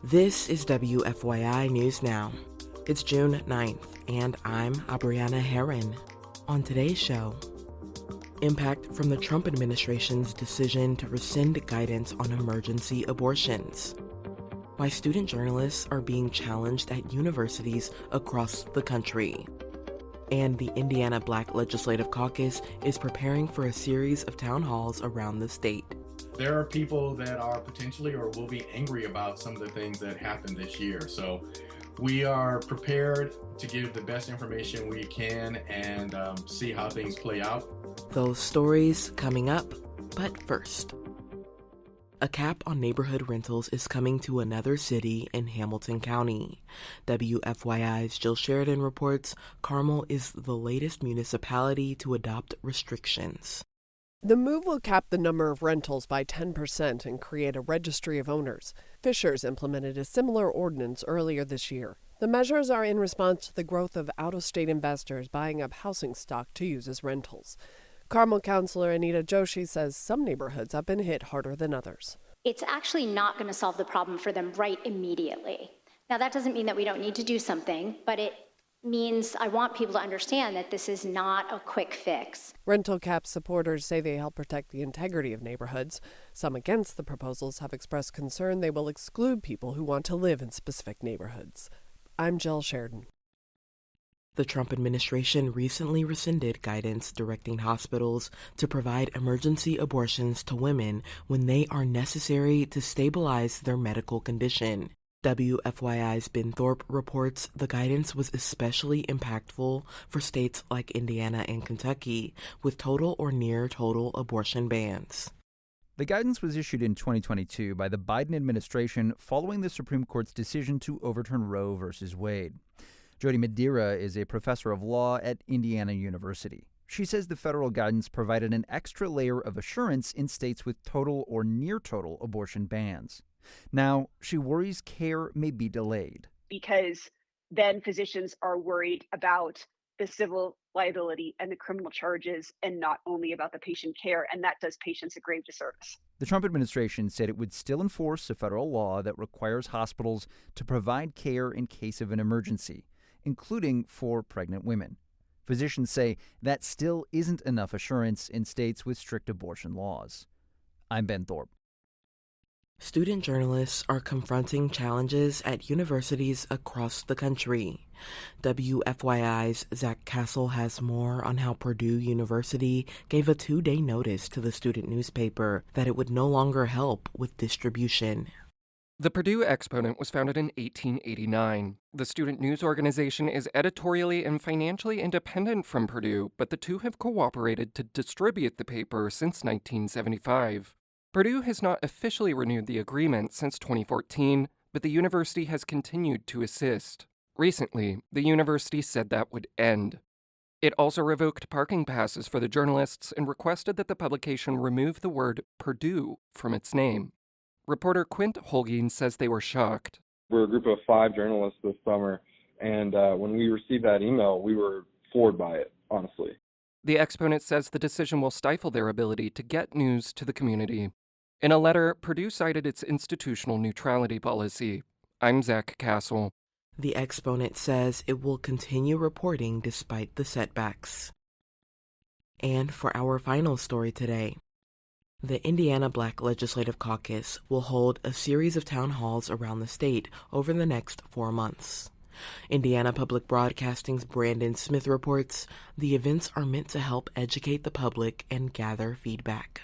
This is WFYI News Now. It's June 9th, and I'm Abriana Herron. On today's show, impact from the Trump administration's decision to rescind guidance on emergency abortions. Why student journalists are being challenged at universities across the country. And the Indiana Black Legislative Caucus is preparing for a series of town halls around the state. There are people that are potentially or will be angry about some of the things that happened this year. So we are prepared to give the best information we can and see how things play out. Those stories coming up, but first. A cap on neighborhood rentals is coming to another city in Hamilton County. WFYI's Jill Sheridan reports Carmel is the latest municipality to adopt restrictions. The move will cap the number of rentals by 10% and create a registry of owners. Fishers implemented a similar ordinance earlier this year. The measures are in response to the growth of out-of-state investors buying up housing stock to use as rentals. Carmel Councilor Anita Joshi says some neighborhoods have been hit harder than others. It's actually not going to solve the problem for them right immediately. Now, that doesn't mean that we don't need to do something, but it means I want people to understand that this is not a quick fix. Rental cap supporters say they help protect the integrity of neighborhoods. Some against the proposals have expressed concern they will exclude people who want to live in specific neighborhoods. I'm Jill Sheridan. The Trump administration recently rescinded guidance directing hospitals to provide emergency abortions to women when they are necessary to stabilize their medical condition. WFYI's Ben Thorpe reports the guidance was especially impactful for states like Indiana and Kentucky, with total or near total abortion bans. The guidance was issued in 2022 by the Biden administration following the Supreme Court's decision to overturn Roe v. Wade. Jody Madeira is a professor of law at Indiana University. She says the federal guidance provided an extra layer of assurance in states with total or near total abortion bans. Now, she worries care may be delayed. Because then physicians are worried about the civil liability and the criminal charges and not only about the patient care, and that does patients a grave disservice. The Trump administration said it would still enforce a federal law that requires hospitals to provide care in case of an emergency, including for pregnant women. Physicians say that still isn't enough assurance in states with strict abortion laws. I'm Ben Thorpe. Student journalists are confronting challenges at universities across the country. WFYI's Zach Castle has more on how Purdue University gave a 2-day notice to the student newspaper that it would no longer help with distribution. The Purdue Exponent was founded in 1889. The student news organization is editorially and financially independent from Purdue, but the two have cooperated to distribute the paper since 1975. Purdue has not officially renewed the agreement since 2014, but the university has continued to assist. Recently, the university said that would end. It also revoked parking passes for the journalists and requested that the publication remove the word Purdue from its name. Reporter Quint Holguin says they were shocked. We're a group of 5 journalists this summer, and when we received that email, we were floored by it, honestly. The Exponent says the decision will stifle their ability to get news to the community. In a letter, Purdue cited its institutional neutrality policy. I'm Zach Castle. The Exponent says it will continue reporting despite the setbacks. And for our final story today, the Indiana Black Legislative Caucus will hold a series of town halls around the state over the next 4 months. Indiana Public Broadcasting's Brandon Smith reports the events are meant to help educate the public and gather feedback.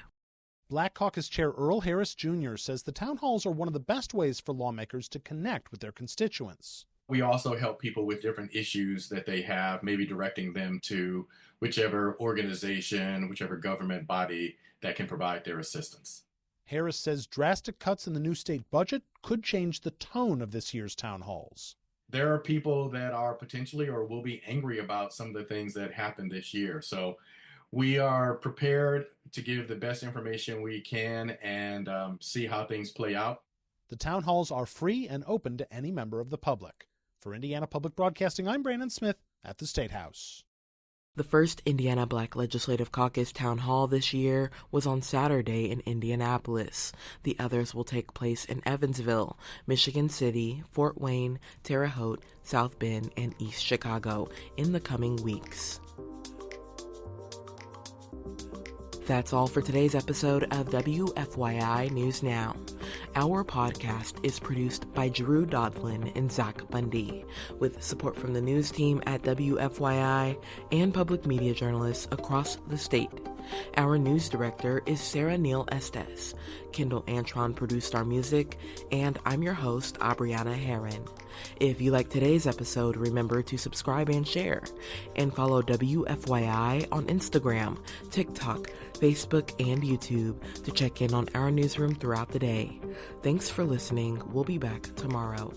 Black Caucus Chair Earl Harris Jr. says the town halls are one of the best ways for lawmakers to connect with their constituents. We also help people with different issues that they have, maybe directing them to whichever organization, whichever government body that can provide their assistance. Harris says drastic cuts in the new state budget could change the tone of this year's town halls. There are people that are potentially or will be angry about some of the things that happened this year. So we are prepared to give the best information we can and see how things play out. The town halls are free and open to any member of the public. For Indiana Public Broadcasting, I'm Brandon Smith at the State House. The first Indiana Black Legislative Caucus town hall this year was on Saturday in Indianapolis. The others will take place in Evansville, Michigan City, Fort Wayne, Terre Haute, South Bend, and East Chicago in the coming weeks. That's all for today's episode of WFYI News Now. Our podcast is produced by Drew Daudelin and Zach Bundy, with support from the news team at WFYI and public media journalists across the state. Our news director is Sarah Neal-Estes. Kendall Antron produced our music, and I'm your host, Abriana Herron. If you like today's episode, remember to subscribe and share, and follow WFYI on Instagram, TikTok, Facebook, and YouTube to check in on our newsroom throughout the day. Thanks for listening. We'll be back tomorrow.